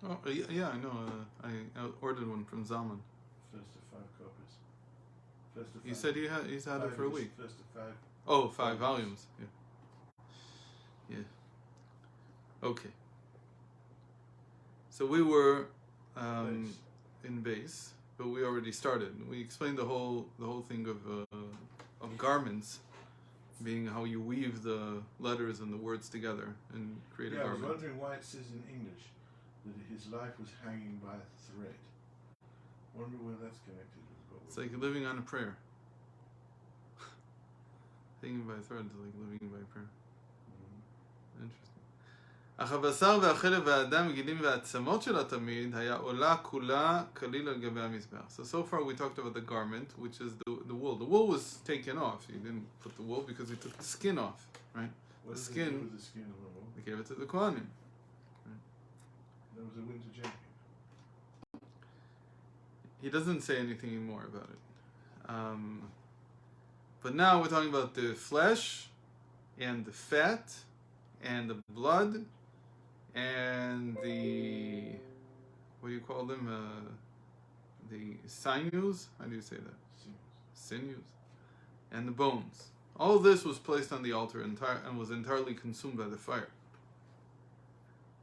Oh, yeah, I know. I ordered one from Zalman. First of 5 copies. First of 5. You said he's had it for a week. First of 5. Oh, 5 volumes. Yeah. Okay. So we were in base, but we already started. We explained the whole thing of garments being how you weave the letters and the words together and create a garment. I was wondering why it says in English that his life was hanging by a thread. Wonder where that's connected with. It's like living on a prayer. Hanging by a thread is like living by a prayer. Interesting. אך הבשר והחלב והדם, גידים והעצמות של התמיד היה עולה כולה כליל על גבי המזבח. So far we talked about the garment, which is the wool. The wool was taken off. You didn't put the wool because you took the skin off, right? What the did skin, they do with the skin of the wool? They gave it to the Kohanim. Right? That was a winter jacket. He doesn't say anything more about it. But now we're talking about the flesh and the fat and the blood and the, what do you call them? The sinews? How do you say that? Sinews. And the bones. All this was placed on the altar and was entirely consumed by the fire.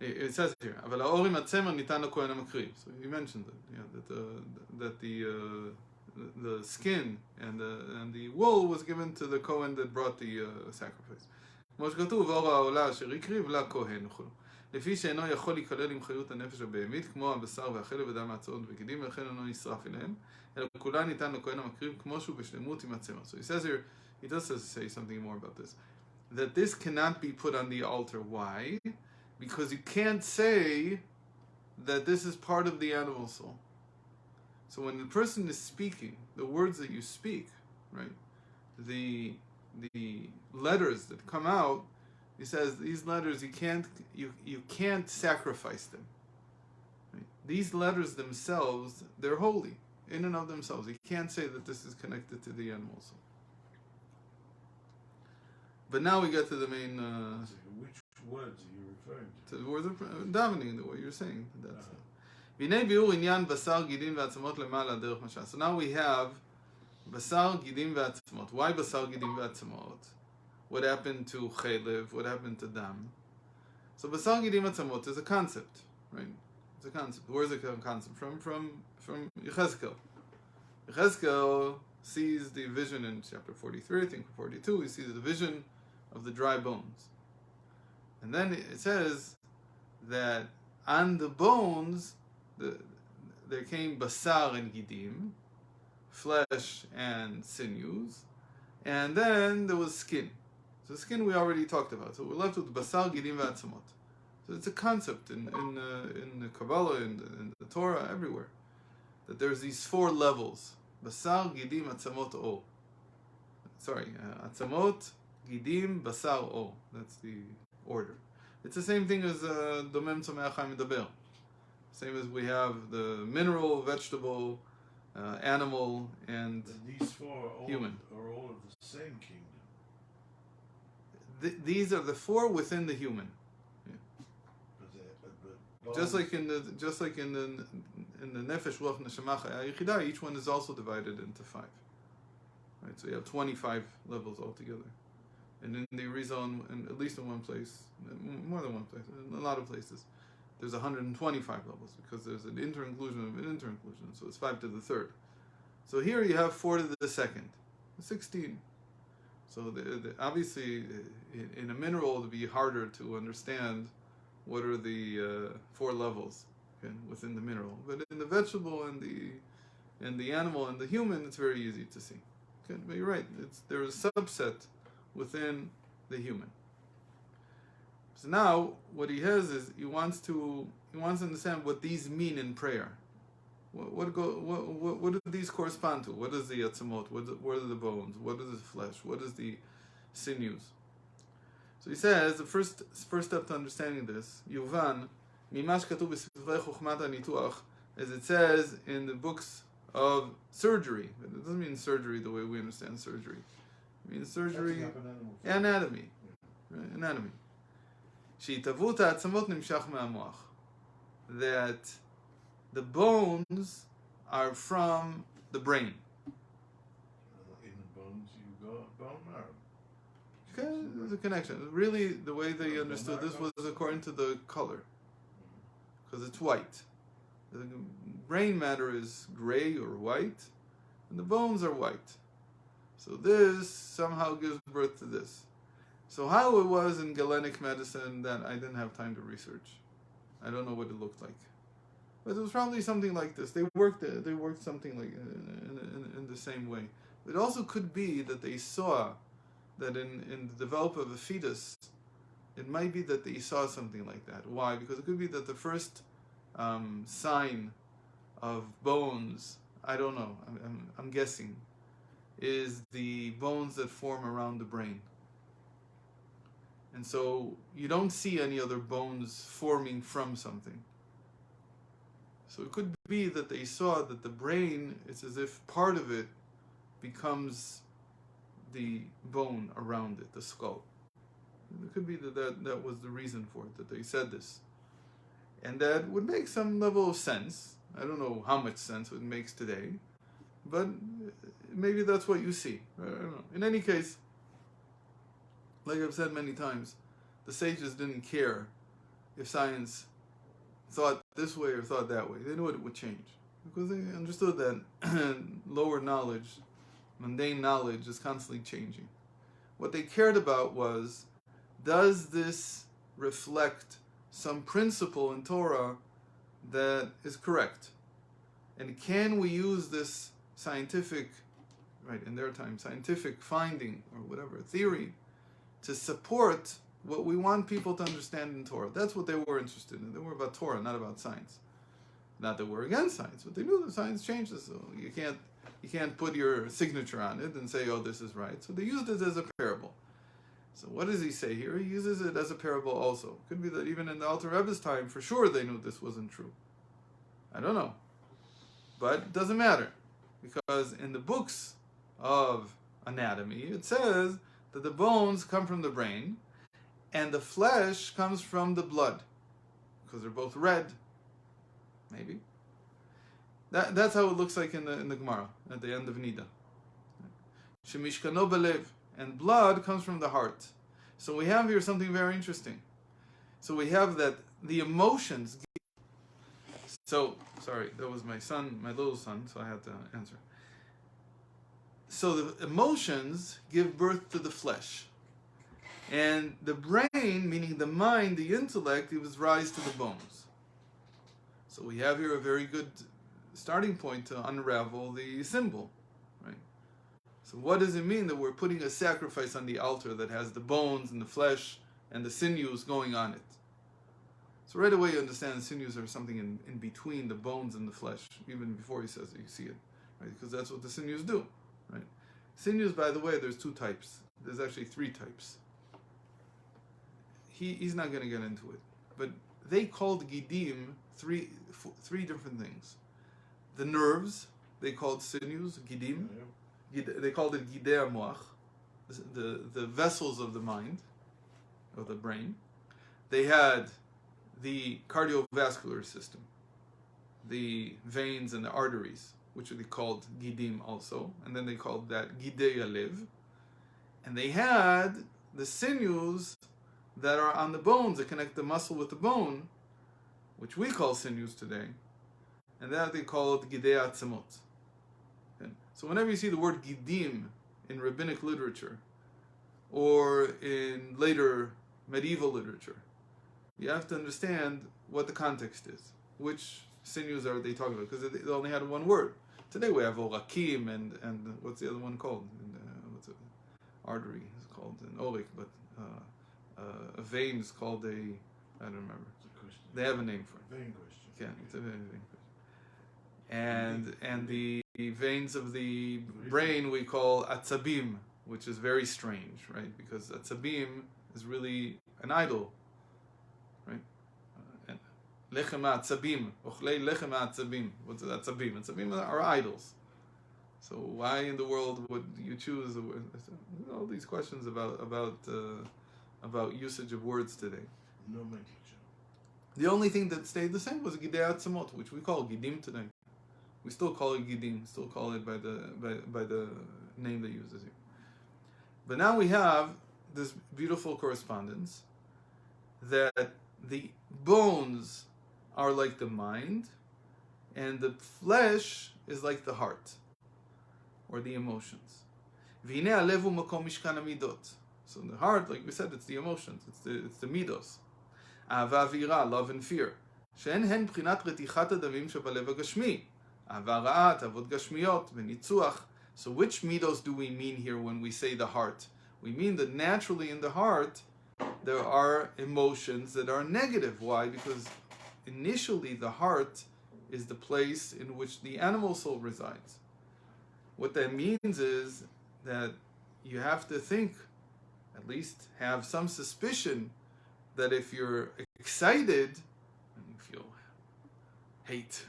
It says here, אבל האור עם הצמר ניתן לכהן המקריב. So he mentioned that the skin and the wool was given to the Kohen that brought the sacrifice. כמו שכתוב, אור העולה אשר הקריב לכהן וכו'. לפי שאינו יכול להיכלל עם חיות הנפש הבהמית, כמו הבשר והחלב ודם העצמות וגידים, ולכן אינו נשרף אליהם, אלא כולה ניתן לכהן המקריב כמו שהוא בשלמות עם הצמר. So he says here, he does say something more about this, that this cannot be put on the altar. Why? Because you can't say that this is part of the animal soul. So when the person is speaking, the words that you speak, right, the letters that come out, he says these letters you can't sacrifice them. Right? These letters themselves, they're holy in and of themselves. You can't say that this is connected to the animal soul. But now we get to the main. Which words are you referring to? To the words of davening, the way you're saying. That's. והנה ביאור עניין בשר גידים ועצמות למעלה דרך משל. So now we have בשר גידים ועצמות. Why בשר גידים ועצמות? What happened to chaylev? What happened to dam? So בשר גידים ועצמות is a concept, right? It's a concept. Where is it a concept from? From Yechezkel. Yechezkel sees the vision in chapter 43, I think 42. He sees the vision of the dry bones, and then it says that on the bones there came basar and gidim, flesh and sinews, and then there was skin. So skin we already talked about. So we're left with basar, gidim, v'atzamot. So it's a concept in the Kabbalah, in the Torah, everywhere, that there's these 4 levels: basar, gidim, atzamot, o. Sorry, atzamot, gidim, basar, o. That's the order. It's the same thing as domem tzomech chaim medaber. Same as we have the mineral, vegetable, animal, and these 4 human. Are all of the same kingdom. These are the 4 within the human. Yeah. But just like in the nefesh, ruach, neshama, yichida, each one is also divided into 5. Right, so you have 25 levels altogether. And in the Arizal, at least in one place, more than one place, in a lot of places, there's 125 levels because there's an inter-inclusion of an inter-inclusion, so it's 5 to the 3rd. So here you have 4 to the 2nd, 16. So obviously, in a mineral, it would be harder to understand what are the 4 levels, okay, within the mineral. But in the vegetable and the animal and the human, it's very easy to see. Okay, but you're right. There's a subset within the human. So now what he has is he wants to understand what these mean in prayer. What do these correspond to? What is the atzamot? What are the bones? What is the flesh? What is the sinews? So he says the first step to understanding this, Yuvan, mimash katuv b'sifrei chokhmat hanituach, as it says in the books of surgery. But it doesn't mean surgery the way we understand surgery. It means surgery, anatomy. Right? Anatomy. שהתהוות העצמות נמשך מהמוח. that the bones are from the brain. In the bones you got bone marrow. Okay, there's a connection. Really, the way they understood this was according to the color, because it's white. The brain matter is gray or white, and the bones are white. So this somehow gives birth to this. So how it was in Galenic medicine, that I didn't have time to research. I don't know what it looked like, but it was probably something like this. They worked something like in the same way. It also could be that they saw that in the development of a fetus, it might be that they saw something like that. Why? Because it could be that the first sign of bones, I don't know, I'm guessing, is the bones that form around the brain. And so you don't see any other bones forming from something. So it could be that they saw that the brain, it's as if part of it becomes the bone around it, the skull. It could be that was the reason for it, that they said this. And that would make some level of sense. I don't know how much sense it makes today, but maybe that's what you see. I don't know. In any case, like I've said many times, the sages didn't care if science thought this way or thought that way. They knew it would change, because they understood that lower knowledge, mundane knowledge, is constantly changing. What they cared about was, does this reflect some principle in Torah that is correct? And can we use this scientific, right, in their time, scientific finding or whatever, theory, to support what we want people to understand in Torah? That's what they were interested in. They were about Torah, not about science. Not that we're against science, but they knew that science changes, so you can't put your signature on it and say, oh, this is right. So they used it as a parable. So what does he say here? He uses it as a parable also. Could be that even in the Alter Rebbe's time, for sure they knew this wasn't true. I don't know. But it doesn't matter, because in the books of anatomy, it says that the bones come from the brain, and the flesh comes from the blood, because they're both red. Maybe. That's how it looks like in the Gemara at the end of Nida. Shemishkano belev, and blood comes from the heart. So we have here something very interesting. So we have that the emotions. So sorry, that was my son, my little son, so I had to answer. So the emotions give birth to the flesh. And the brain, meaning the mind, the intellect, gives rise to the bones. So we have here a very good starting point to unravel the symbol, right? So what does it mean that we're putting a sacrifice on the altar that has the bones and the flesh and the sinews going on it? So right away you understand the sinews are something in between the bones and the flesh, even before he says it, you see it, right? Because that's what the sinews do, right? Sinews, by the way, there's two types. There's actually three types. He's not going to get into it, but they called gidim three different things. The nerves, they called sinews, gidim. They called it gidei moach, the vessels of the mind, of the brain. They had the cardiovascular system, the veins and the arteries, which they called gidim also, and then they called that gidei alev. And they had the sinews that are on the bones that connect the muscle with the bone, which we call sinews today, and that they call it gidei atzamot. Okay? So whenever you see the word gidim in rabbinic literature or in later medieval literature, you have to understand what the context is. Which sinews are they talking about? Because they only had one word. Today we have orakim and what's the other one called? What's it? Artery is called an orik, but a vein is called a, I don't remember. They have a name for it. Vein question. Yeah, it's a vein question. And the veins of the brain we call atzabim, which is very strange, right? Because atzabim is really an idol, right? Lechem atzabim, ochlei lechem atzabim. What's atzabim? Atzabim are idols. So why in the world would you choose all these questions about usage of words today? No, my teacher. The only thing that stayed the same was Gidei Atzamot, which we call Gidim today. We still call it Gidim, still call it by the name they use here. But now we have this beautiful correspondence that the bones are like the mind, and the flesh is like the heart, or the emotions. So the heart, like we said, it's the emotions, it's the midos. Ahava v'ira, love and fear. She'en hen b'chinat retichat adamim shebalev hagashmi. Ahava ra'at, avot gashmiyot, v'nitzuach. So which midos do we mean here when we say the heart? We mean that naturally in the heart there are emotions that are negative. Why? Because initially the heart is the place in which the animal soul resides. What that means is that you have to think, at least have some suspicion, that if you're excited and you feel hate,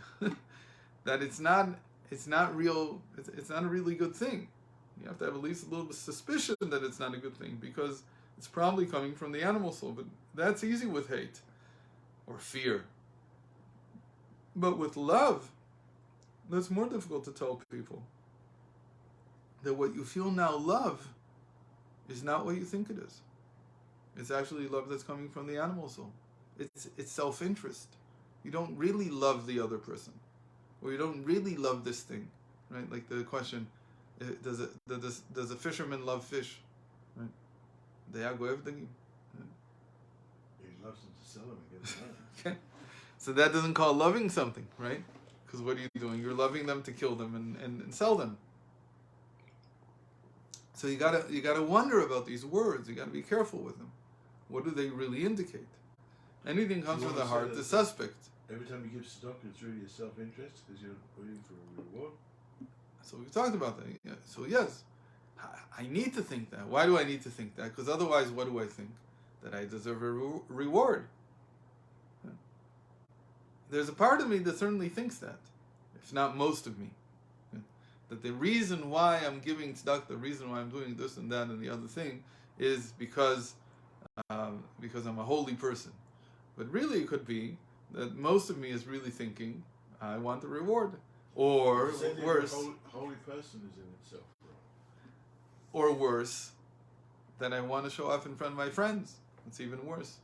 that it's not a really good thing. You have to have at least a little bit of suspicion that it's not a good thing, because it's probably coming from the animal soul. But that's easy with hate or fear. But with love, that's more difficult to tell people that what you feel now, love, is not what you think it is. It's actually love that's coming from the animal soul. It's self-interest. You don't really love the other person, or you don't really love this thing, right? Like the question, does a fisherman love fish? Right? He loves them to sell them and get money. Okay. So that doesn't call loving something, right? Because what are you doing? You're loving them to kill them and sell them. So you gotta wonder about these words. You gotta be careful with them. What do they really indicate? Anything comes from the heart, the suspect. Every time you give tzedakah, it's really a self-interest because you're waiting for a reward. So we've talked about that. Yeah. So yes, I need to think that. Why do I need to think that? Because otherwise, what do I think? That I deserve a reward. Yeah. There's a part of me that certainly thinks that, if not most of me. Yeah. That the reason why I'm giving tzedakah, the reason why I'm doing this and that and the other thing, is because I'm a holy person. But really it could be that most of me is really thinking, I want the reward. Or worse. Holy person is in itself. Or worse, that I want to show off in front of my friends. It's even worse.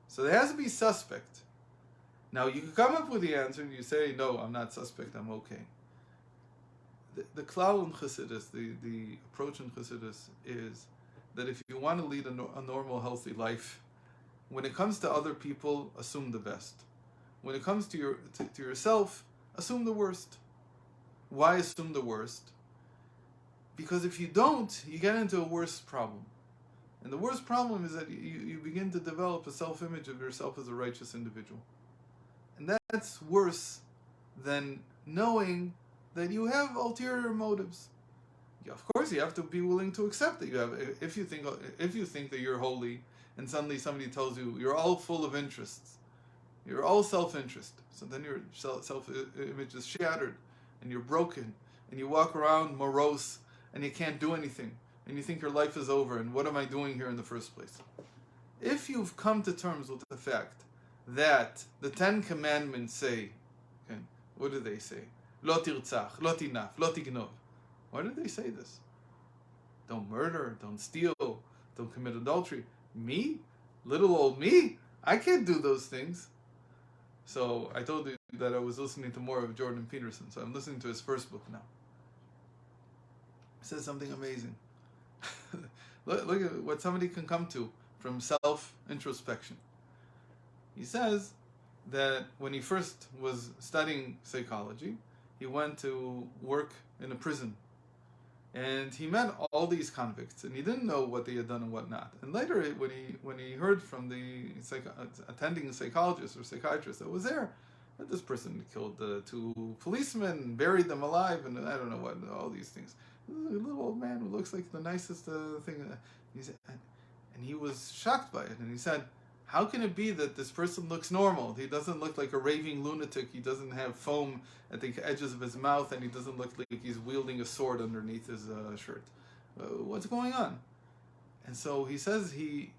So there has to be suspect. Now you can come up with the answer and you say, no, I'm not suspect, I'm okay. The klal in Chassidus, the approach in Chassidus is that if you want to lead a normal, healthy life, when it comes to other people, assume the best. When it comes to yourself, assume the worst. Why assume the worst? Because if you don't, you get into a worse problem. And the worst problem is that you begin to develop a self-image of yourself as a righteous individual. And that's worse than knowing that you have ulterior motives. Of course, you have to be willing to accept that you have. If you think that you're holy, and suddenly somebody tells you you're all full of interests, you're all self-interest, so then your self-image is shattered, and you're broken, and you walk around morose, and you can't do anything, and you think your life is over, and what am I doing here in the first place? If you've come to terms with the fact that the 10 Commandments say, okay, what do they say? Lo tirtzach, lo tinaf, lo tignov. Why did they say this? Don't murder, don't steal, don't commit adultery. Me? Little old me? I can't do those things. So I told you that I was listening to more of Jordan Peterson, so I'm listening to his first book now. He says something amazing. Look at what somebody can come to from self-introspection. He says that when he first was studying psychology, he went to work in a prison. And he met all these convicts, and he didn't know what they had done and what not. And later, when he heard from the attending psychologist or psychiatrist that was there, that this person killed the 2 policemen, buried them alive, and I don't know what, all these things. A little old man who looks like the nicest thing. And he was shocked by it, and he said, how can it be that this person looks normal? He doesn't look like a raving lunatic. He doesn't have foam at the edges of his mouth, and he doesn't look like he's wielding a sword underneath his shirt. What's going on? And so he says he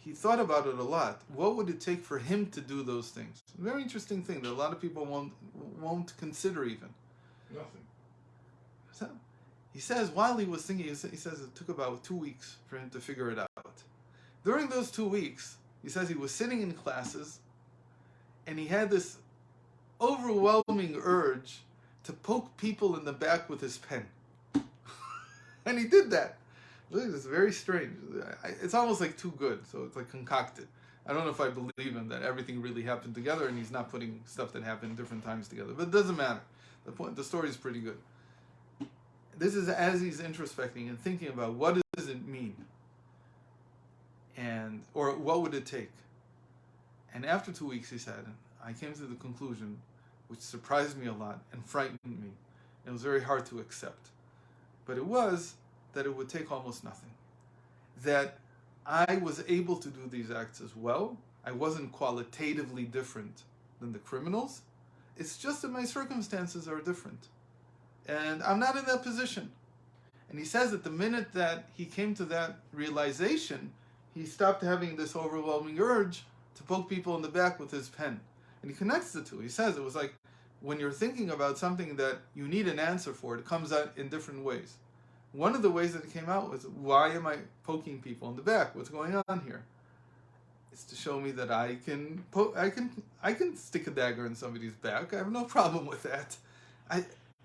he thought about it a lot. What would it take for him to do those things? A very interesting thing that a lot of people won't consider even. Nothing. So he says while he was thinking, he says it took about 2 weeks for him to figure it out. During those 2 weeks, he says he was sitting in classes and he had this overwhelming urge to poke people in the back with his pen. And he did that. It's very strange. It's almost like too good, so it's like concocted. I don't know if I believe him that everything really happened together and he's not putting stuff that happened different times together. But it doesn't matter. The story is pretty good. This is as he's introspecting and thinking about what does it mean, or what would it take. And after 2 weeks, he said, I came to the conclusion, which surprised me a lot and frightened me. It was very hard to accept. But it was that it would take almost nothing. That I was able to do these acts as well. I wasn't qualitatively different than the criminals. It's just that my circumstances are different. And I'm not in that position. And he says that the minute that he came to that realization, he stopped having this overwhelming urge to poke people in the back with his pen. And he connects the two. He says it was like when you're thinking about something that you need an answer for, it comes out in different ways. One of the ways that it came out was, why am I poking people in the back? What's going on here? It's to show me that I can stick a dagger in somebody's back. I have no problem with that.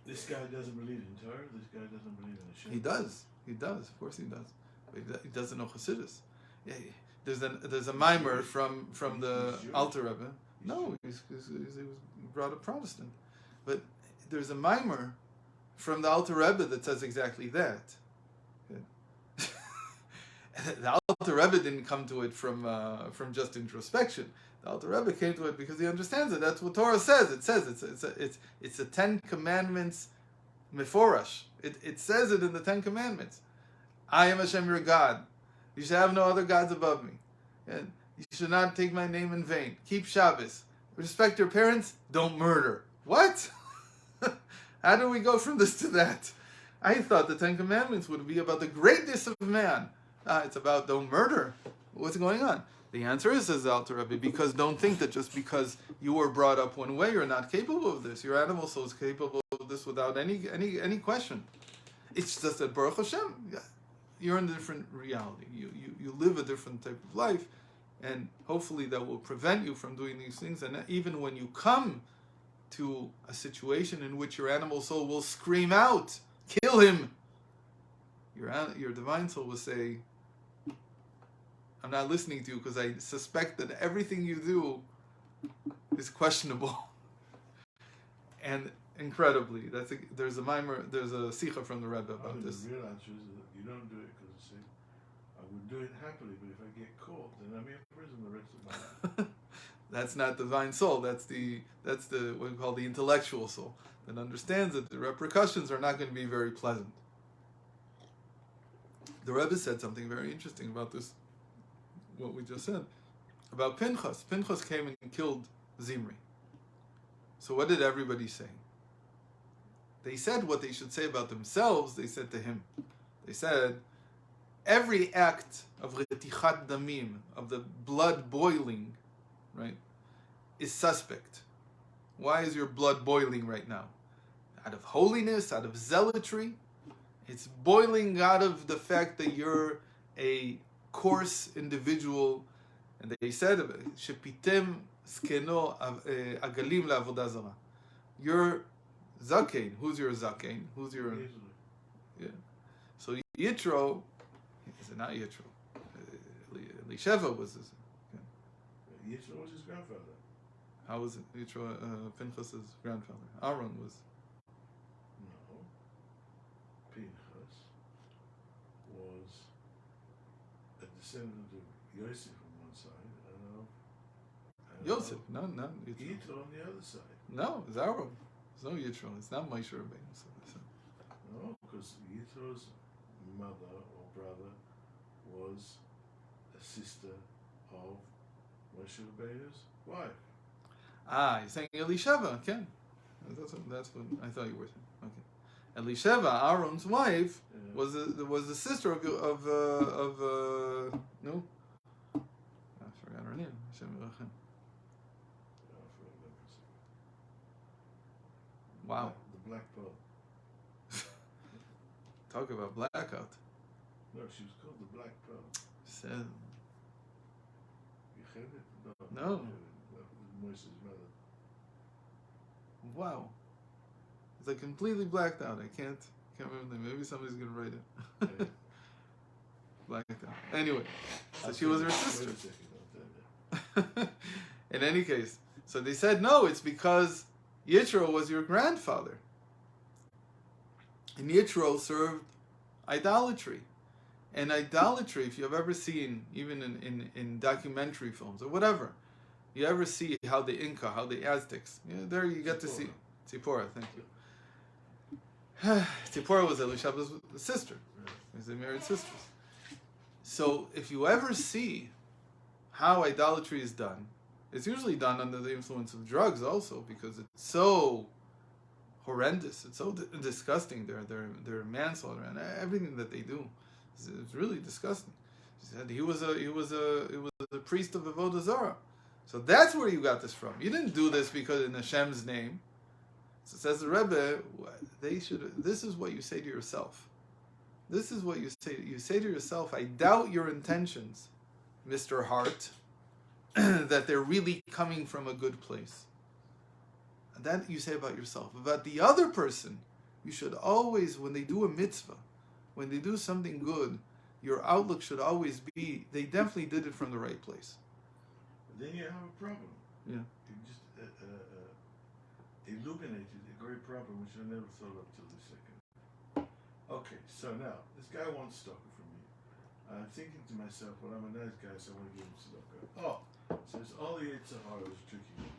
This guy doesn't believe in Torah. This guy doesn't believe in Hashem. He does. He does. Of course he does. But he doesn't know Chassidus. Yeah, there's a mimer from the Alter Rebbe. No, he was brought up Protestant. But there's a mimer from the Alter Rebbe that says exactly that. The Alter Rebbe didn't come to it from just introspection. The Alter Rebbe came to it because he understands it. That's what Torah says. It says it's a 10 Commandments meforash. It says it in the 10 Commandments. I am Hashem your God. You should have no other gods above me. And you should not take my name in vain. Keep Shabbos. Respect your parents. Don't murder. What? How do we go from this to that? I thought the 10 Commandments would be about the greatness of man. It's about don't murder. What's going on? The answer is, says Alter Rebbe, because don't think that just because you were brought up one way, you're not capable of this. Your animal soul is capable of this without any question. It's just that Baruch Hashem, you're in a different reality. You live a different type of life, and hopefully that will prevent you from doing these things. And even when you come to a situation in which your animal soul will scream out, kill him, your divine soul will say, I'm not listening to you because I suspect that everything you do is questionable. And incredibly, there's a sikha from the Rebbe about this. The real answer is that you don't do it because I would do it happily, but if I get caught, then I'm in prison the rest of my life. That's not divine soul. That's the what we call the intellectual soul that understands that the repercussions are not going to be very pleasant. The Rebbe said something very interesting about this, what we just said, about Pinchas. Pinchas came and killed Zimri. So what did everybody say? They said what they should say about themselves, they said to him. They said, every act of retichat damim, of the blood boiling, right, is suspect. Why is your blood boiling right now? Out of holiness, out of zealotry? It's boiling out of the fact that you're a coarse individual. And they said, Shepitem skeno agalim la'avodah zara. You're zakein. Who's your zakein? Who's your... Yeah. So Yitro, is it not Yitro? Elisheva was his... Yitro was his grandfather. How was it? Yitro, Pinchas' grandfather. Aaron was... No. Pinchas was a descendant of Yosef on one side and Yosef, not Yitro. Yitro on the other side. No, it's Aaron. It's no Yitro. It's not Moshe Rabbeinu. No, because Yitro's mother or brother was a sister of Moshe Rabbeinu's wife. You're saying Elisheva, okay. That's what I thought you were saying. Okay. Elisheva, Aaron's wife, was the sister of Hashem Yerachem. Wow. The Black Pearl. Talk about blackout. No, she was called the Black Pearl. Said, Yocheved? No. That was Moshe's mother. wow. It's like completely blacked out. I can't remember the name. Maybe somebody's gonna write it. Yeah. Blacked out. Anyway, so I'll she tell was you. her Wait sister. a second, I'll tell you. In any case, so they said, no, it's because Yitro was your grandfather. And Yitro served idolatry. And idolatry, if you've ever seen, even in documentary films or whatever, you ever see how the Inca, how the Aztecs, there you get to see. Tzipora, thank you. Tzipora was Elishaba's sister. They married sisters. So if you ever see how idolatry is done, it's usually done under the influence of drugs also, because it's so horrendous, it's so disgusting, their manslaughter and everything that they do. It's really disgusting. She said he was a priest of Avodah Zarah. So that's where you got this from. You didn't do this because in Hashem's name. So says the Rebbe, this is what you say to yourself. This is what you say. You say to yourself, I doubt your intentions, Mr. Hart, that they're really coming from a good place. And that you say about yourself. About the other person, you should always, when they do a mitzvah, when they do something good, your outlook should always be, they definitely did it from the right place. Then you have a problem. Yeah. You just illuminated a great problem which I never thought of till the second. Okay, so now this guy wants tzedakah from me. I'm thinking to myself, well, I'm a nice guy, so I want to give him tzedakah. Oh, so it's all the Yitzhahara is tricking me.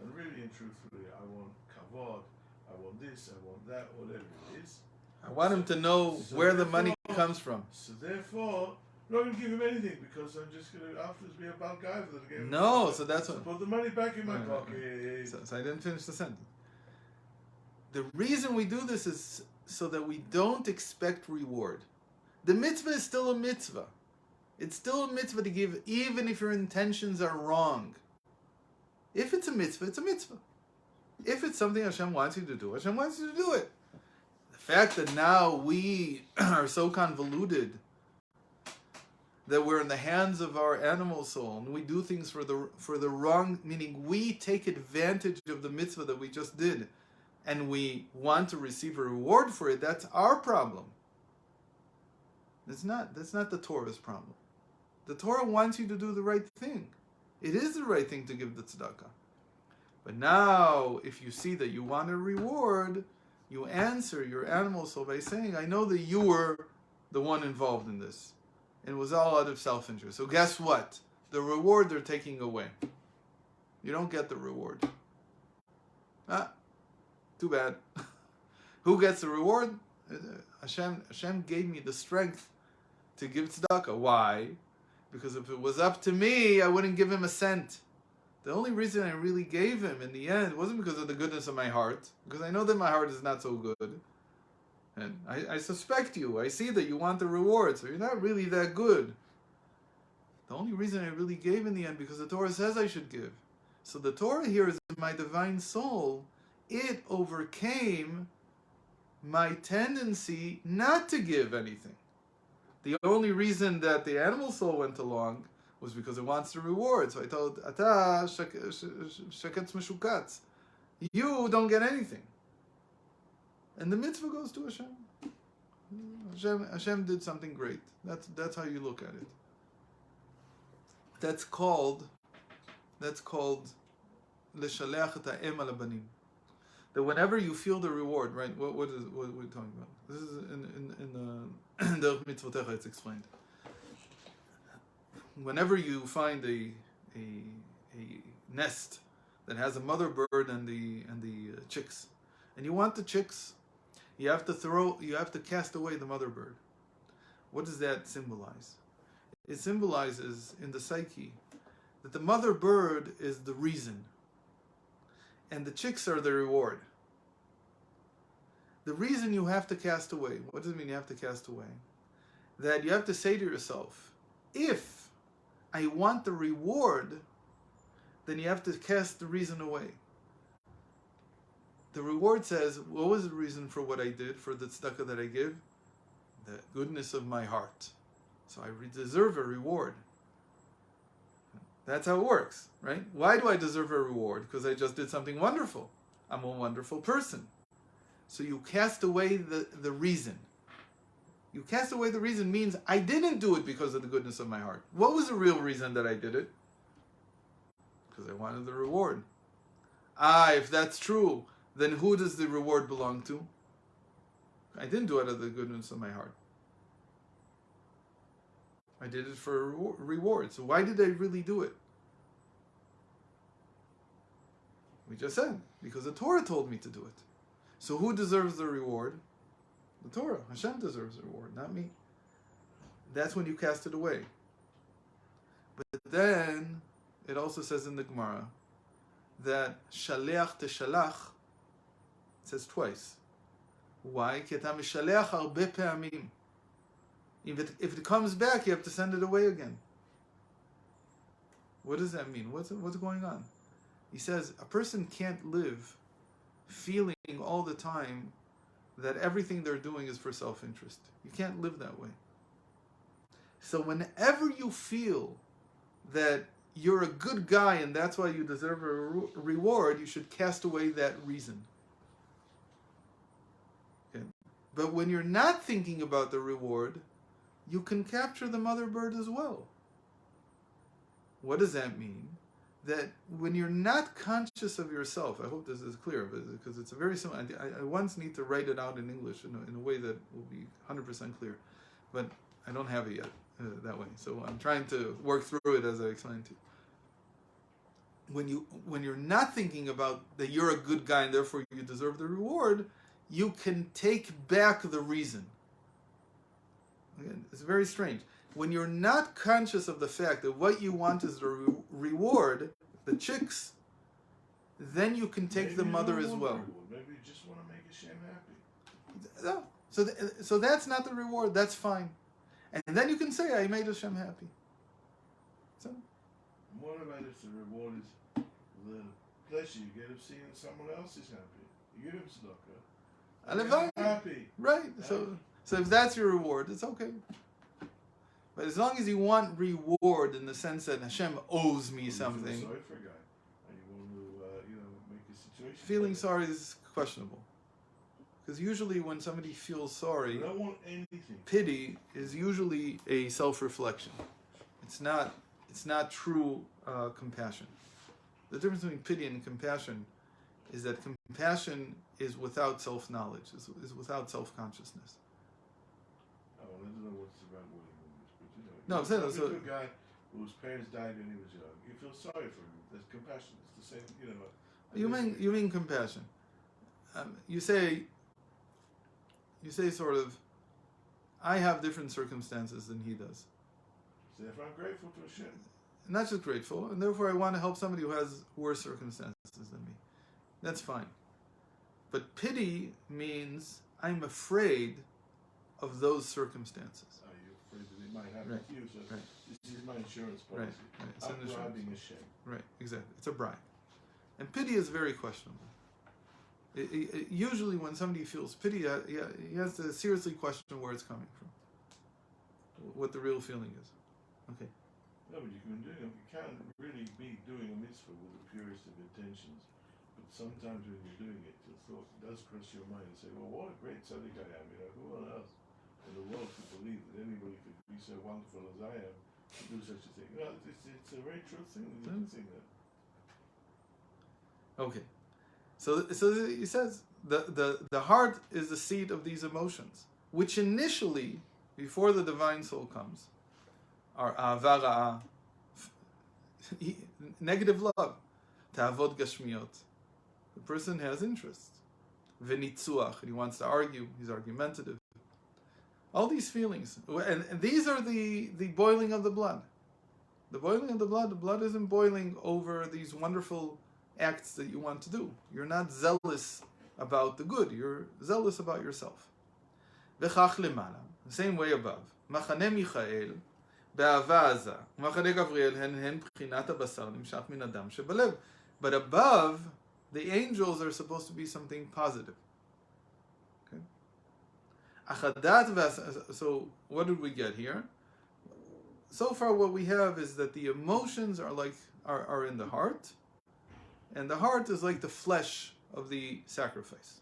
And really and truthfully, I want kavod, I want this, I want that, whatever it is. I want him to know where the money comes from. So therefore, I'm not going to give him anything because I'm just going to afterwards be a bad guy for the game. No, so that's what. Put the money back in my pocket. So I didn't finish the sentence. The reason we do this is so that we don't expect reward. The mitzvah is still a mitzvah. It's still a mitzvah to give, even if your intentions are wrong. If it's a mitzvah, it's a mitzvah. If it's something Hashem wants you to do, Hashem wants you to do it. The fact that now we are so convoluted that we're in the hands of our animal soul and we do things for the wrong, meaning we take advantage of the mitzvah that we just did and we want to receive a reward for it, that's our problem. That's not the Torah's problem. The Torah wants you to do the right thing. It is the right thing to give the tzedakah. But now, if you see that you want a reward, you answer your animal soul by saying, I know that you were the one involved in this. And it was all out of self-interest. So guess what? The reward they're taking away. You don't get the reward. Too bad. Who gets the reward? Hashem gave me the strength to give tzedakah. Why? Because if it was up to me, I wouldn't give him a cent. The only reason I really gave him in the end wasn't because of the goodness of my heart, because I know that my heart is not so good. And I suspect you. I see that you want the reward, so you're not really that good. The only reason I really gave in the end, because the Torah says I should give. So the Torah here is my divine soul. It overcame my tendency not to give anything. The only reason that the animal soul went along was because it wants the reward. So I told Ata shaketz meshukatz. You don't get anything. And the mitzvah goes to Hashem. Hashem did something great. That's how you look at it. That's called l'shaleach et ha'em al habanim. That whenever you feel the reward, right? What are we talking about? This is in the mitzvotecha. It's explained. Whenever you find a nest that has a mother bird and the chicks, and you want the chicks, you have to cast away the mother bird. What does that symbolize? It symbolizes in the psyche that the mother bird is the reason, and the chicks are the reward. The reason you have to cast away. What does it mean you have to cast away? That you have to say to yourself, if I want the reward, then you have to cast the reason away. The reward says, what was the reason for what I did, for the tzedakah that I give? The goodness of my heart. So I deserve a reward. That's how it works, right? Why do I deserve a reward? Because I just did something wonderful. I'm a wonderful person. So you cast away the reason. You cast away the reason means I didn't do it because of the goodness of my heart. What was the real reason that I did it? Because I wanted the reward. If that's true, then who does the reward belong to? I didn't do it out of the goodness of my heart. I did it for a reward. So why did I really do it? We just said, because the Torah told me to do it. So who deserves the reward? The Torah. Hashem deserves the reward, not me. That's when you cast it away. But then, it also says in the Gemara that shaleach teshalach, it says twice. Why? Ki ata mishaleach harbe pe'amim. If it comes back, you have to send it away again. What does that mean? What's going on? He says a person can't live feeling all the time that everything they're doing is for self-interest. You can't live that way. So whenever you feel that you're a good guy and that's why you deserve a reward, you should cast away that reason. Okay. But when you're not thinking about the reward, you can capture the mother bird as well. What does that mean? That when you're not conscious of yourself, I hope this is clear, because it's a very simple. I once need to write it out in English in a way that will be 100% clear, but I don't have it yet that way. So I'm trying to work through it as I explain to you. When you're not thinking about that you're a good guy and therefore you deserve the reward, you can take back the reason. Again, it's very strange. When you're not conscious of the fact that what you want is the reward, the chicks, then you can take the mother as well. Maybe you just want to make Hashem happy. No. So that's not the reward. That's fine. And then you can say, I made Hashem happy. So. What about if the reward is the pleasure you get of seeing someone else is happy? You give him tzedakah. I'm happy. Right. So if that's your reward, it's okay. But as long as you want reward in the sense that Hashem owes me something. You feel sorry for a guy, and you want to, make the situation. Feeling sorry is questionable, because usually when somebody feels sorry, I don't want anything. Pity is usually a self-reflection. It's not true compassion. The difference between pity and compassion is that compassion is without self-knowledge, is without self-consciousness. I don't know what's the right word. No, I'm saying so a guy whose parents died when he was young. You feel sorry for him. There's compassion. It's the same, You mean compassion? You say sort of, I have different circumstances than he does. So if I'm grateful to Hashem. Not just grateful, and therefore I want to help somebody who has worse circumstances than me. That's fine. But pity means I'm afraid of those circumstances. It might happen to you, so this is my insurance policy. Right. I'm bribing Hashem. Right, exactly. It's a bribe. And pity is very questionable. Usually when somebody feels pity, he has to seriously question where it's coming from. What the real feeling is. Okay. No, but you can't really be doing a mitzvah with the purest of intentions. But sometimes when you're doing it, the thought does cross your mind and say, well, what a great tzaddik I am. Who on earth in the world could believe that anybody could be so wonderful as I am to do such a thing? No, it's a very true thing. You can think that. Okay. So he says the heart is the seat of these emotions, which initially, before the divine soul comes, are avara, negative love, ta'avod gashmiot. The person has interests. V'nitzuach, he wants to argue, he's argumentative. All these feelings, and these are the boiling of the blood. The boiling of the blood isn't boiling over these wonderful acts that you want to do. You're not zealous about the good, you're zealous about yourself. V'chach lemala, the same way above. Machane Michael, באהבה עזה. ומחנה גבריאל הן בחינת הבשר נמשך מן אדם שבלב. But above, the angels are supposed to be something positive. Okay? So what did we get here? So far what we have is that the emotions are in the heart, and the heart is like the flesh of the sacrifice.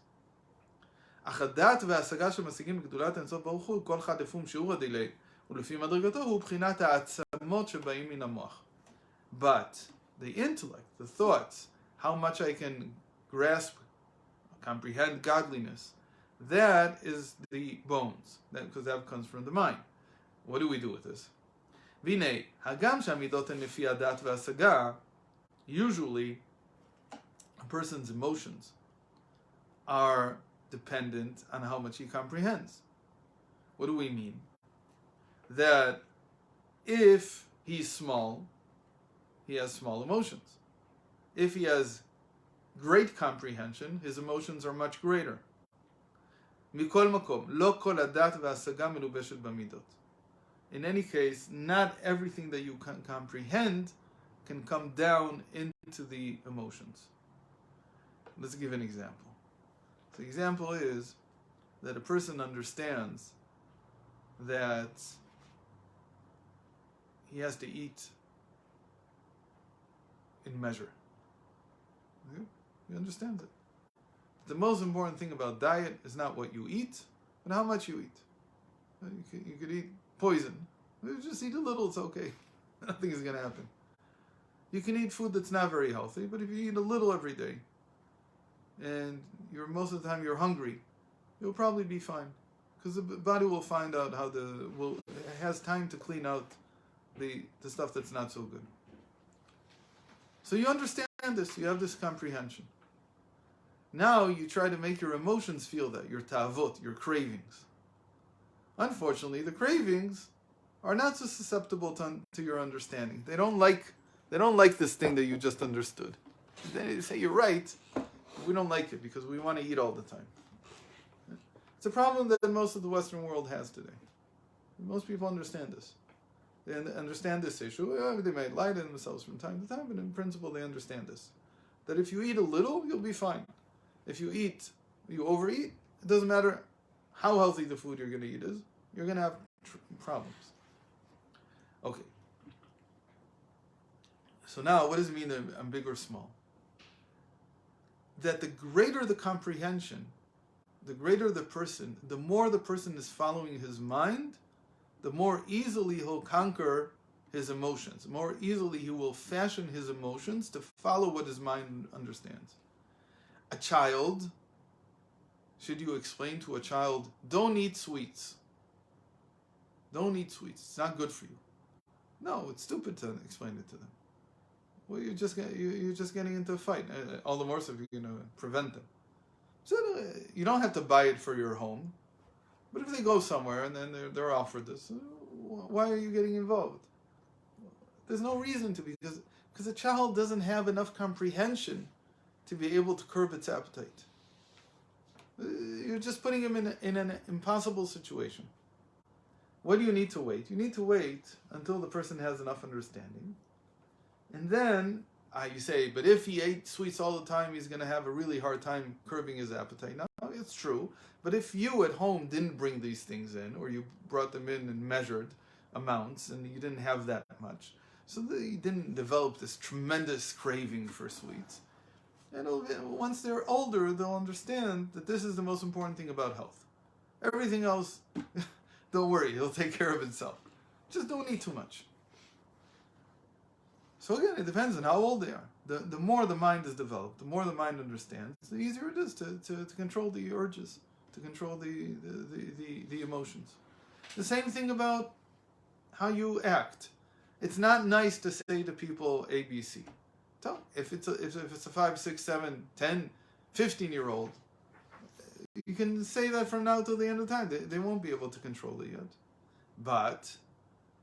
אך הדת וההשגה שמשיגים בגדולת האינסוף ברוך הוא, כל אחד לפום שיעור הדילי, ולפי מדרגתו הוא בחינת העצמות שבאים מן המוח. But the intellect, the thoughts, how much I can grasp, comprehend godliness, that is the bones, because that comes from the mind. What do we do with this? והנה, הגם שהמידות הן לפי הדת וההשגה, usually a person's emotions are dependent on how much he comprehends. What do we mean? That if he's small, he has small emotions. If he has great comprehension, his emotions are much greater. מכל מקום, לא כל הדת וההשגה מלובשת במידות. In any case, not everything that you can comprehend can come down into the emotions. Let's give an example. The example is that a person understands that he has to eat in measure. He understands it. The most important thing about diet is not what you eat, but how much you eat. You could eat poison. You just eat a little, it's okay. Nothing is going to happen. You can eat food that's not very healthy, but if you eat a little every day, and most of the time you're hungry, you'll probably be fine, because the body will find out it has time to clean out the stuff that's not so good. So you understand this, you have this comprehension. Now you try to make your emotions feel that, your ta'avot, your cravings. Unfortunately, the cravings are not so susceptible to your understanding. They don't like this thing that you just understood. They say you're right. We don't like it because we want to eat all the time. It's a problem that most of the Western world has today. Most people understand this. They understand this issue. They may lie to themselves from time to time, but in principle they understand this. That if you eat a little, you'll be fine. If you overeat, it doesn't matter how healthy the food you're going to eat is, you're going to have problems. Okay. So now, what does it mean that I'm big or small? That the greater the comprehension, the greater the person, the more the person is following his mind, the more easily he'll conquer his emotions. The more easily he will fashion his emotions to follow what his mind understands. A child, should you explain to a child, don't eat sweets. Don't eat sweets. It's not good for you. No, it's stupid to explain it to them. Well, you're just getting into a fight. All the more so if you're going to prevent them. So you don't have to buy it for your home. But if they go somewhere and then they're offered this, why are you getting involved? There's no reason to be, because a child doesn't have enough comprehension to be able to curb its appetite. You're just putting him in an impossible situation. What do you need to wait? You need to wait until the person has enough understanding. And then you say, but if he ate sweets all the time, he's going to have a really hard time curbing his appetite. No, it's true. But if you at home didn't bring these things in, or you brought them in and measured amounts, and you didn't have that much, so that you didn't develop this tremendous craving for sweets, and once they're older, they'll understand that this is the most important thing about health. Everything else, don't worry, it'll take care of itself. Just don't eat too much. So again, it depends on how old they are. The more the mind is developed, the more the mind understands, the easier it is to control the urges, to control the emotions. The same thing about how you act. It's not nice to say to people ABC. So if it's a 5, 6, 7, 10, 15-year-old, you can say that from now till the end of time. They won't be able to control it yet. But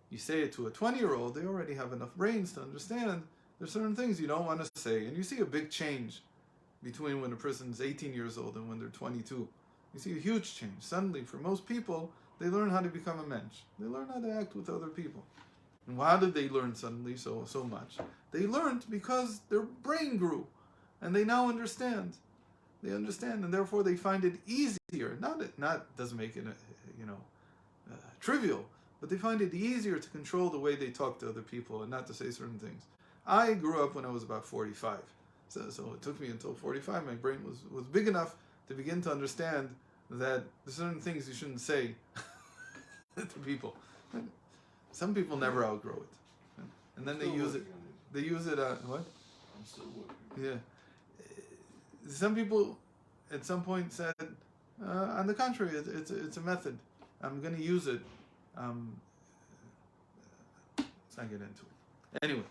you say it to a 20-year-old, they already have enough brains to understand there's certain things you don't want to say. And you see a big change between when a person's 18 years old and when they're 22. You see a huge change. Suddenly, for most people, they learn how to become a mensch. They learn how to act with other people. And how did they learn suddenly so much? They learned because their brain grew, and they now understand. They understand, and therefore they find it easier. Not doesn't make it trivial, but they find it easier to control the way they talk to other people and not to say certain things. I grew up when I was about 45, so it took me until 45. My brain was big enough to begin to understand that there's certain things you shouldn't say to people. Some people never outgrow it, and then they use it. They use it. What? I'm still working. Yeah. Some people, at some point, said, on the contrary, it's a method. I'm going to use it. Let's not get into it. Anyway.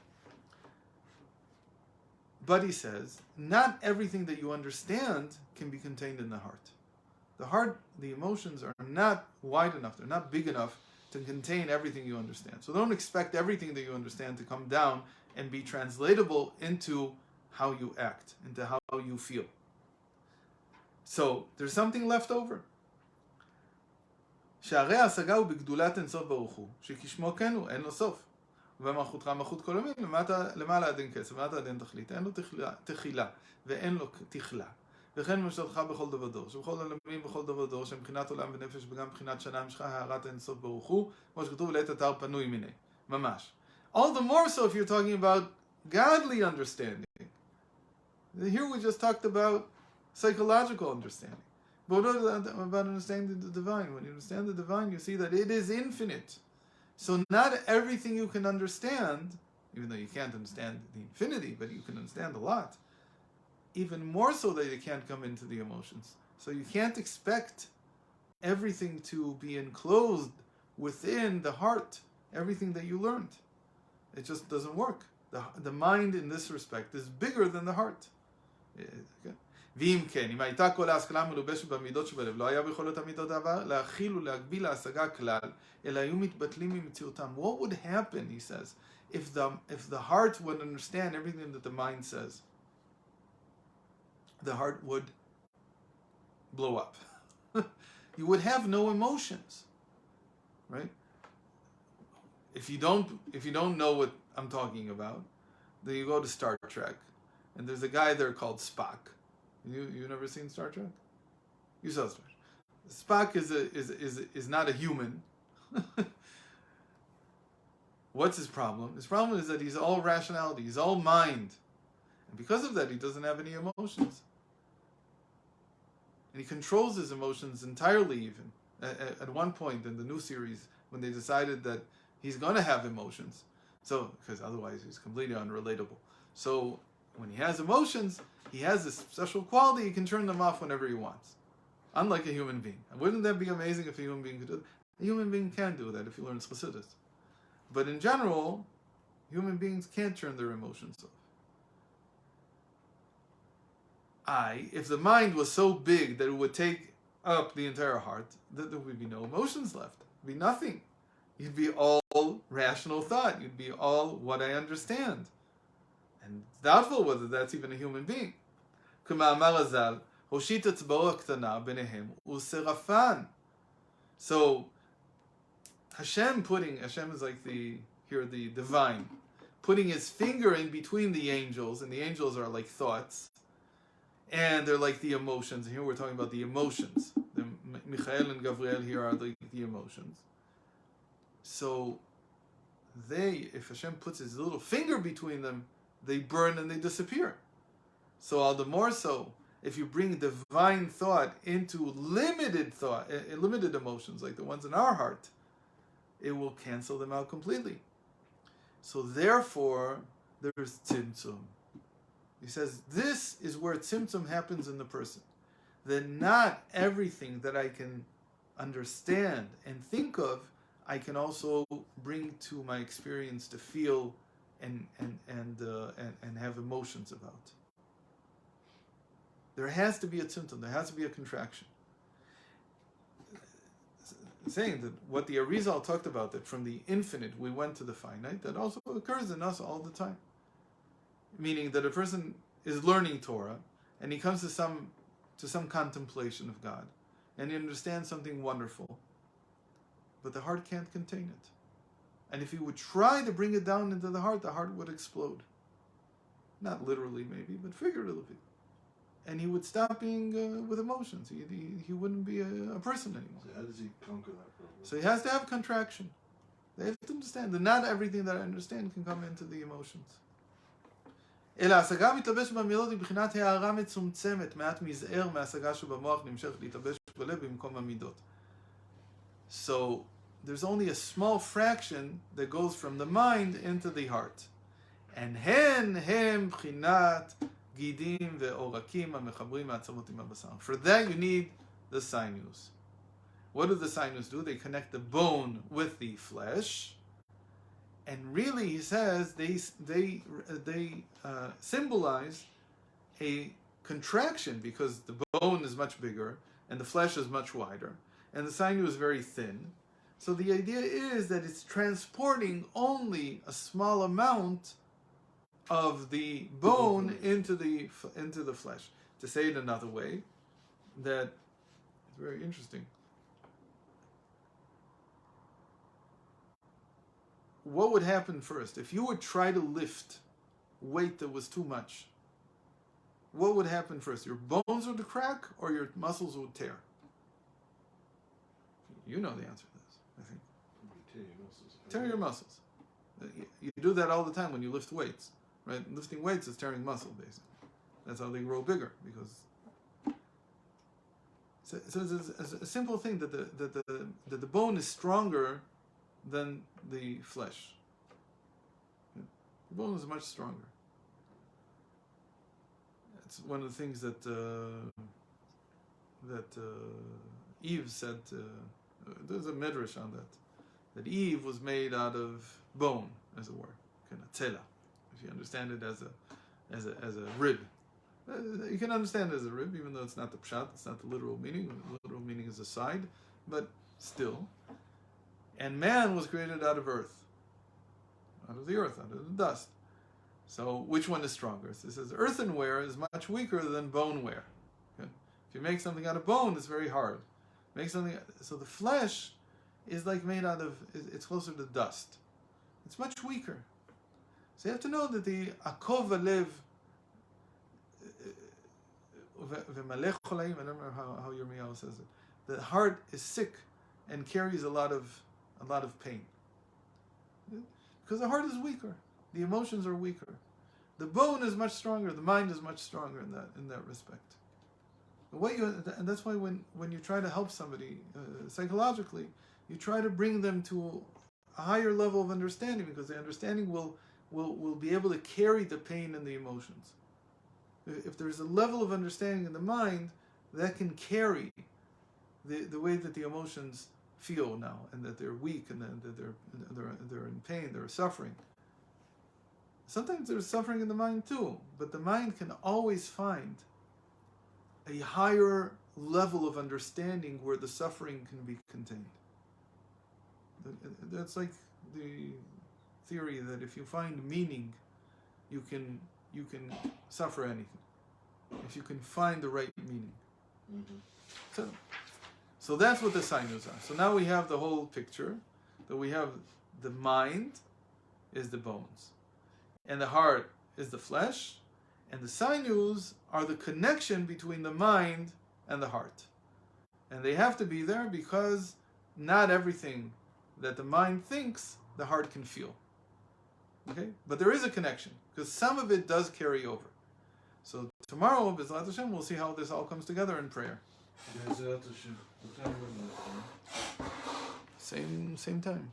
But he says, not everything that you understand can be contained in the heart. The heart, the emotions are not wide enough, they're not big enough to contain everything you understand. So don't expect everything that you understand to come down and be translatable into how you act, into how you feel. So there's something left over. שערי ההשגה הוא בגדולת אינסוף ברוך הוא, שכשמו כן הוא, אין לו סוף. ומלכותך מלכות כל עולמים, למעלה עד אין כסף, למטה עד אין תכלית, אין לו תחילה, ואין לו תכלה. וכן ממשלתך בכל דבר דור, שבכל עולמים בכל דבר דור, שמבחינת עולם ונפש וגם מבחינת שנה משך הערת אינסוף ברוך הוא, כמו שכתוב לעת אתר פנוי מיני, ממש. All the more so if you're talking about godly understanding. Here we just talked about psychological understanding. But what about understanding the divine? When you understand the divine, you see that it is infinite. So not everything you can understand, even though you can't understand the infinity, but you can understand a lot, even more so that it can't come into the emotions. So you can't expect everything to be enclosed within the heart, everything that you learned. It just doesn't work. The mind in this respect is bigger than the heart. Okay? ואם כן, אם הייתה כל ההשכלה מלובשת במידות שבלב, לא היה ביכולות המידות העבר להכיל ולהגביל להשגה כלל, אלא היו מתבטלים ממציאותם. What would happen, he says, if the heart would understand everything that the mind says? The heart would blow up. You would have no emotions, right? If you don't know what I'm talking about, then you go to Star Trek, and there's a guy there called Spock. You've never seen Star Trek? You saw Star Trek. Spock is not a human. What's his problem? His problem is that he's all rationality, he's all mind. And because of that, he doesn't have any emotions. And he controls his emotions entirely, even. At one point in the new series, when they decided that he's going to have emotions, so because otherwise he's completely unrelatable. So when he has emotions, he has this special quality, he can turn them off whenever he wants. Unlike a human being. And wouldn't that be amazing if a human being could do that? A human being can do that if he learns Chassidus. But in general, human beings can't turn their emotions off. If the mind was so big that it would take up the entire heart, that there would be no emotions left. There'd be nothing. You'd be all rational thought. You'd be all what I understand. And it's doubtful whether that's even a human being. So Hashem is like the divine, putting his finger in between the angels, and the angels are like thoughts, and they're like the emotions. And here we're talking about the emotions. Michael and Gabriel here are like the emotions. So if Hashem puts his little finger between them, they burn and they disappear. So all the more so, if you bring divine thought into limited emotions, like the ones in our heart, it will cancel them out completely. So therefore, there's tzimtzum. He says, this is where tzimtzum happens in the person. That not everything that I can understand and think of, I can also bring to my experience to feel and have emotions about. There has to be a tzimtzum, there has to be a contraction. Saying that what the Arizal talked about, that from the infinite we went to the finite, that also occurs in us all the time. Meaning that a person is learning Torah, and he comes to some contemplation of God, and he understands something wonderful, but the heart can't contain it. And if he would try to bring it down into the heart would explode. Not literally, maybe, but figuratively. And he would stop being with emotions. He wouldn't be a person anymore. So how does he conquer that problem? So he has to have contraction. They have to understand that not everything that I understand can come into the emotions. אלא ההשגה מתלבש במילות מבחינת הערה מצומצמת, מעט מזער מההשגה שבמוח נמשך להתלבש בלב במקום המידות. So there's only a small fraction that goes from the mind into the heart. And הם בחינת גידים ועורקים המחברים העצמות עם הבשר. For that you need the sinews. What do the sinews do? They connect the bone with the flesh. And really, he says, they symbolize a contraction because the bone is much bigger and the flesh is much wider and the sinew is very thin. So the idea is that it's transporting only a small amount of the bone into the flesh. To say it another way, that it's very interesting. What would happen first? If you would try to lift weight that was too much, what would happen first? Your bones would crack or your muscles would tear? You know the answer to this, I think. Tear your muscles. You do that all the time when you lift weights, right? Lifting weights is tearing muscle, basically. That's how they grow bigger, because so it's a simple thing that the bone is stronger than the flesh. The bone is much stronger. It's one of the things that Eve said. There's a midrash on that Eve was made out of bone, as it were, kind of tzela. If you understand it as a rib, you can understand it as a rib, even though it's not the pshat, it's not the literal meaning. The literal meaning is a side, but still. And man was created out of earth, out of the earth, out of the dust. So which one is stronger? So it says earthenware is much weaker than boneware. Okay? If you make something out of bone, it's very hard. So the flesh is like made out of, it's closer to dust. It's much weaker. So you have to know that the akov alev v'malech cholaim, I don't remember how Yirmiyahu says it. The heart is sick and carries a lot of pain. Because the heart is weaker. The emotions are weaker. The bone is much stronger. The mind is much stronger in that respect. And that's why when you try to help somebody psychologically, you try to bring them to a higher level of understanding, because the understanding will be able to carry the pain and the emotions. If there's a level of understanding in the mind, that can carry the way that the emotions feel now, and that they're weak, and that they're in pain, they're suffering. Sometimes there's suffering in the mind too, but the mind can always find a higher level of understanding where the suffering can be contained. That's like the theory that if you find meaning, you can suffer anything. If you can find the right meaning. Mm-hmm. So that's what the sinews are. So now we have the whole picture, that we have the mind is the bones, and the heart is the flesh, and the sinews are the connection between the mind and the heart. And they have to be there because not everything that the mind thinks, the heart can feel. Okay? But there is a connection, because some of it does carry over. So tomorrow, B'ezrat Hashem, we'll see how this all comes together in prayer. Same time.